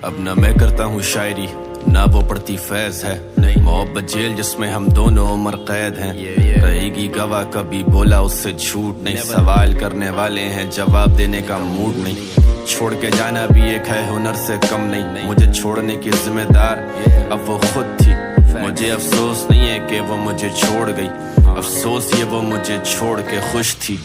अब न मैं करता हूँ शायरी ना वो पड़ती फैज है, नहीं मोहब्बत जेल जिसमें हम दोनों उम्र कैद हैं। रहेगी गवाह कभी बोला उससे झूठ नहीं, सवाल करने वाले हैं जवाब देने का मूड नहीं। छोड़ के जाना भी एक है हुनर से कम नहीं, मुझे छोड़ने की जिम्मेदार अब वो खुद थी। मुझे अफसोस नहीं है कि वो मुझे छोड़ गई, अफसोस ये वो मुझे छोड़ के खुश थी।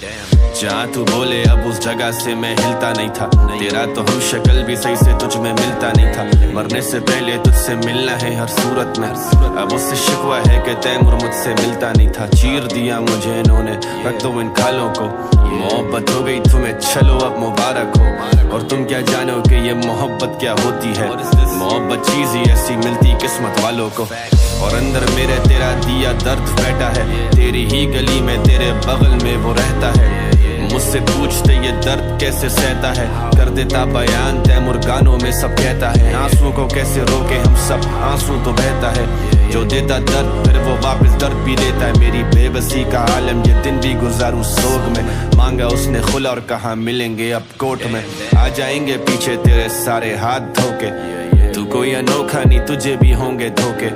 जहाँ तू बोले अब उस जगह से मैं हिलता नहीं था, तेरा तो हम शक्ल भी सही से तुझ में मिलता नहीं था। मरने से पहले तुझसे मिलना है हर सूरत में, अब उससे शिकवा है कि तैमूर मुझसे मिलता नहीं था। चीर दिया मुझे इन्होंने, रख दो इन खालों को। मोहब्बत हो गई तुम्हें चलो अब मुबारक हो, और तुम क्या जानो कि ये मोहब्बत क्या होती है। मोहब्बत चीज ही ऐसी मिलती किस्मत वालों को, और अंदर मेरे तेरा दिया दर्द बैठा है। तेरी ही गली में तेरे बगल में वो रहता है, मुझसे पूछते ये दर्द कैसे सहता है। कर देता बयान तैमूर गानों में सब कहता है। आंसू को कैसे रोके हम सब, आंसू तो बहता है। जो देता दर्द फिर वो वापस दर्द भी देता है। मेरी बेबसी का आलम ये दिन भी गुजारूं सोग में, मांगा उसने खुला और कहा मिलेंगे अब कोर्ट में। आ जाएंगे पीछे तेरे सारे हाथ धोके, तू कोई अनोखा नहीं तुझे भी होंगे धोखे।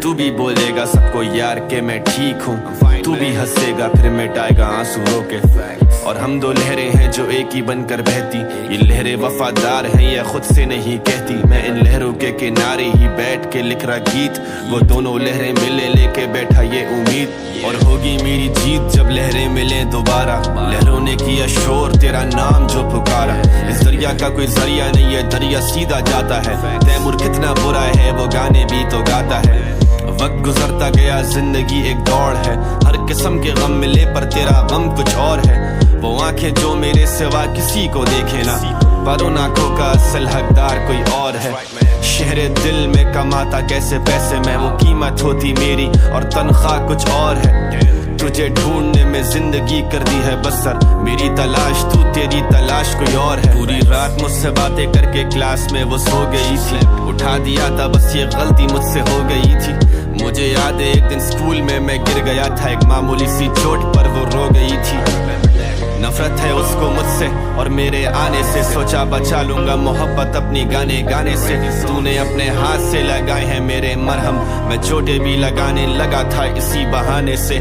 तू भी बोलेगा सबको यार के मैं ठीक हूँ, तू भी हंसेगा फिर मिटाएगा आंसू रोके। और हम दो लहरें हैं जो एक ही बनकर बहती, ये लहरें वफादार हैं या खुद से नहीं कहती। मैं इन लहरों के किनारे ही बैठ के लिख रहा गीत, वो दोनों लहरें मिले लेके बैठा ये उम्मीद। और होगी मेरी जीत जब लहरें मिले दोबारा, लहरों ने किया शोर तेरा नाम जो पुकारा। इस दरिया का कोई जरिया नहीं है, दरिया सीधा जाता है। तैमूर कितना बुरा है वो गाने भी तो गाता है। वक्त गुजरता गया जिंदगी एक दौड़ है, हर किस्म के गम मिले पर तेरा गम कुछ और है। वो आंखें जो मेरे सिवा किसी को देखे ना, पर उन आंखों का असल हकदार कोई और है। शहरे दिल में कमाता कैसे पैसे में, वो कीमत होती मेरी और तनख्वाह कुछ और है। तुझे ढूंढने में जिंदगी कर दी है बसर, मेरी तलाश तू तेरी तलाश कोई और है। पूरी रात मुझसे बातें करके क्लास में वो सो गई थी, उठा दिया था बस ये गलती मुझसे हो गई थी। मुझे याद है एक दिन स्कूल में मैं गिर गया था, एक मामूली सी चोट पर वो रो गई थी। नफरत है उसको मुझसे और मेरे आने से, सोचा बचा लूंगा मोहब्बत अपनी गाने गाने से। तूने अपने हाथ से लगाए हैं मेरे मरहम, मैं चोटें भी लगाने लगा था इसी बहाने से।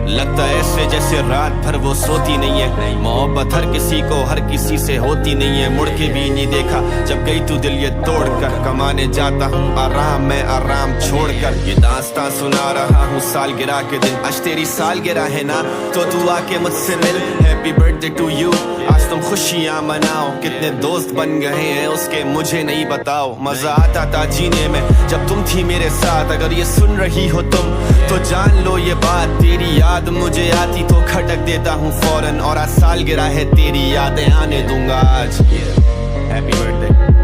लगता ऐसे जैसे रात भर वो सोती नहीं है, मोहब्बत हर किसी को हर किसी से होती नहीं है। मुड़ के भी नहीं देखा जब गई तू दिल ये तोड़ कर, कमाने जाता हूँ आराम मैं आराम छोड़कर। ये दास्तां सुना रहा हूँ सालगिरह के दिन, आज तेरी सालगिरह है ना तो तू आके मुझसे मिल। हैप्पी बर्थडे टू यू, आज तुम खुशियाँ मनाओ। कितने दोस्त बन गए हैं उसके मुझे नहीं बताओ। मजा आता था जीने में जब तुम थी मेरे साथ, अगर ये सुन रही हो तुम तो जान लो ये बात। तेरी याद मुझे आती तो खटक देता हूँ फौरन, और आज सालगिरह है तेरी यादें आने दूंगा आज। Happy birthday.